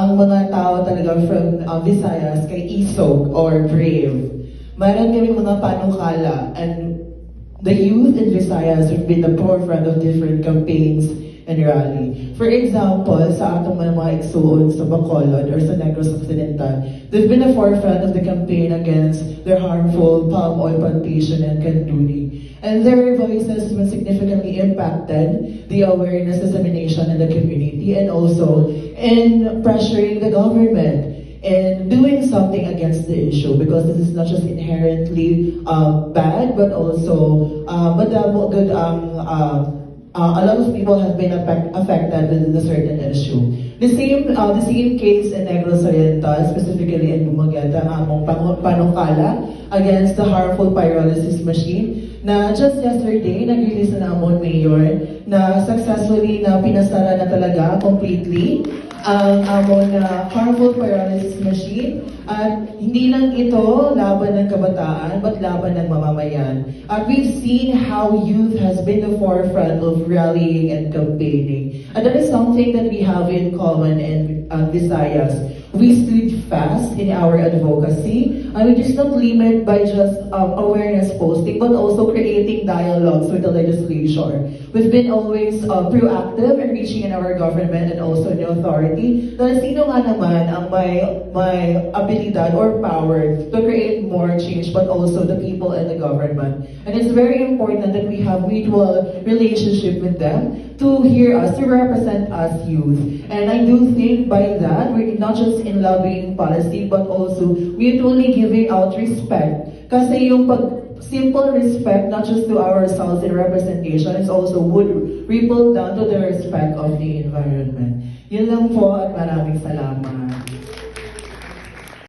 ang mga tao talaga from Visayas kay Isog or Brave. Mayroon kami mga panukala, and the youth in Visayas have been the forefront of different campaigns and rally. For example, sa atong mga igsuon sa Bacolod or sa Negros Occidental, they've been the forefront of the campaign against their harmful palm oil plantation and canduni. And their voices have been significantly impacted the awareness dissemination in the community, and also in pressuring the government and doing something against the issue, because this is not just inherently bad, but also good a lot of people have been affected with the certain issue. The same case in Negros Oriental, specifically in Dumaguete, ang among panukala against the harmful pyrolysis machine, na just yesterday, nag-release na among mayor na successfully na pinasara na talaga completely ang among harmful pyrolysis machine. At hindi lang ito laban ng kabataan, but laban ng mamamayan. At we've seen how youth has been the forefront of rallying and campaigning. And that is something that we have in common in Visayas. We stood fast in our advocacy, and we just not limit by just awareness posting, but also creating dialogues with the legislature. We've been always proactive in reaching in our government and also in the authority. Dahil sino nga naman ang may abilidad or power to create more change, but also the people and the government. And it's very important that we have mutual relationship with them to hear us, to represent us youth. And I do think by that, we're not just in lobbying policy, but also mutually giving out respect. Kasi yung simple respect, not just to ourselves in representation, it also would ripple down to the respect of the environment. Yun lang po, at maraming salamat.